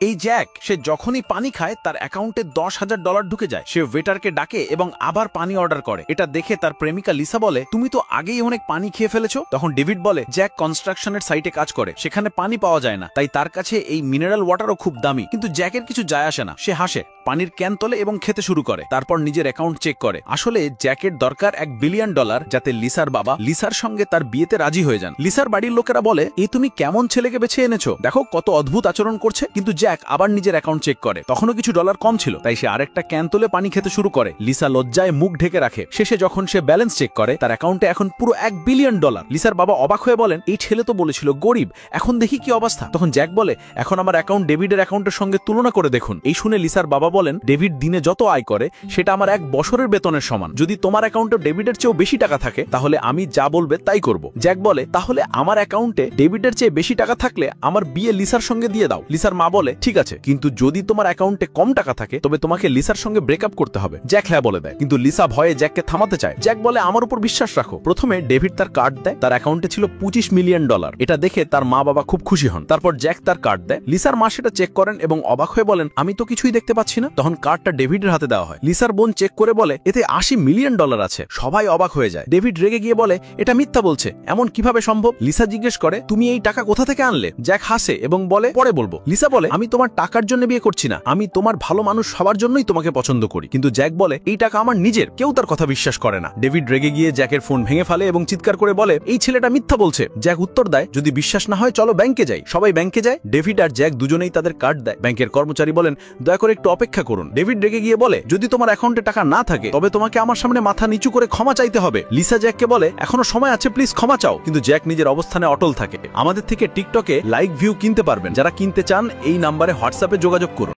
এই জ্যাক সে যখনই পানি খায় তার অ্যাকাউন্টে $10,000 ঢুকে যায়। সে ওয়েটারকে ডাকে এবং আবার পানি অর্ডার করে। এটা দেখে তার প্রেমিকা লিসা বলে, তুমি তো আগেই অনেক পানি খেয়ে ফেলেছো। তখন ডেভিড বলে, জ্যাক কনস্ট্রাকশনের সাইটে কাজ করে, সেখানে পানি পাওয়া যায় না, তাই তার কাছে এই মিনারেল ওয়াটারও খুব দামি। কিন্তু জ্যাকের কিছু যায় আসে না, সে হাসে, পানির ক্যান তোলে এবং খেতে শুরু করে। তারপর নিজের অ্যাকাউন্ট চেক করে। আসলে জ্যাকের দরকার $1 বিলিয়ন, যাতে লিসার বাবা লিসার সঙ্গে তার বিয়েতে রাজি হয়ে যান। লিসার বাড়ির লোকেরা বলে, এই তুমি কেমন ছেলেকে বেছে এনেছো, দেখো কত অদ্ভুত আচরণ করছে। কিন্তু জ্যাক আবার নিজের অ্যাকাউন্ট চেক করে, তখনও কিছু ডলার কম ছিল, তাই সে আরেকটা ক্যান তোলে পানি খেতে শুরু করে। লিসা লজ্জায় মুখ ঢেকে রাখে। শেষে যখন সে ব্যালেন্স চেক করে, তার অ্যাকাউন্টে এখন পুরো $1 বিলিয়ন। লিসার বাবা অবাক হয়ে বলেন, এই ছেলে তো বলেছিল গরিব, এখন দেখি কি অবস্থা। তখন জ্যাক বলে, এখন আমার অ্যাকাউন্ট ডেভিডের অ্যাকাউন্টের সঙ্গে তুলনা করে দেখুন। এই শুনে লিসার বাবা বলেন, ডেভিড দিনে যত আয় করে সেটা আমার 1 বছরের বেতনের সমান। যদি তোমার অ্যাকাউন্টে ডেভিডের চেয়েও বেশি টাকা থাকে, তাহলে আমি যা বলবে তাই করব। জ্যাক বলে, তাহলে আমার অ্যাকাউন্টে ডেভিডের চেয়ে বেশি টাকা থাকলে আমার বিয়ে লিসার সঙ্গে দিয়ে দাও। লিসার মা বলে, ঠিক আছে, কিন্তু যদি তোমার অ্যাকাউন্টে কম টাকা থাকে তবে তোমাকে লিসার সঙ্গে ব্রেকআপ করতে হবে। জ্যাক হ্যাঁ বলে দেয়, কিন্তু লিসা ভয়ে জ্যাককে থামাতে চায়। জ্যাক বলে, আমার উপর বিশ্বাস রাখো। প্রথমে ডেভিড তার কার্ড দেয়, তার অ্যাকাউন্টে ছিল $25 মিলিয়ন। এটা দেখে তার মা বাবা খুব খুশি হন। তারপর জ্যাক তার কার্ড দেয়। লিসার মা সেটা চেক করেন এবং অবাক হয়ে বলেন, আমি তো কিছুই দেখতে পাচ্ছি না। তখন কার্ডটা ডেভিডের হাতে দেওয়া হয়। লিসার বোন চেক করে বলে, এতে $80 মিলিয়ন আছে। সবাই অবাক হয়ে যায়। ডেভিড রেগে গিয়ে বলে, এটা মিথ্যা বলছে, এমন কিভাবে সম্ভব? লিসা জিজ্ঞেস করে, তুমি এই টাকা কোথা থেকে আনলে? জ্যাক হাসে এবং বলে, পরে বলবো। লিসা বলে, আমি তোমার টাকার জন্য বিয়ে করছি না, আমি তোমার ভালো মানুষ সবার জন্যই তোমাকে পছন্দ করি। কিন্তু জ্যাক বলে, এই টাকা আমার নিজের, কেউ তার কথা বিশ্বাস করে না। ডেভিড রেগে গিয়ে জ্যাকের ফোন ভেঙে ফেলে এবং চিৎকার করে বলে, এই ছেলেটা মিথ্যা বলছে। জ্যাক উত্তর দেয়, যদি বিশ্বাস না হয় চলো ব্যাংকে যাই। সবাই ব্যাংকে যায়। ডেভিড আর জ্যাক দুজনেই তাদের কার্ড দেয়। ব্যাংকের কর্মচারী বলেন, দয়া করে একটু অপেক্ষা করুন। ডেভিড রেগে গিয়ে বলে, যদি তোমার অ্যাকাউন্টে টাকা না থাকে তবে তোমাকে আমার সামনে মাথা নিচু করে ক্ষমা চাইতে হবে। লিসা জ্যাককে বলে, এখনো সময় আছে, প্লিজ ক্ষমা চাও। কিন্তু জ্যাক নিজের অবস্থানে অটল থাকে। আমাদের থেকে টিকটকে লাইক ভিউ কিনতে পারবেন। যারা কিনতে চান এই নাম্বারে হোয়াটসঅ্যাপে যোগাযোগ করুন।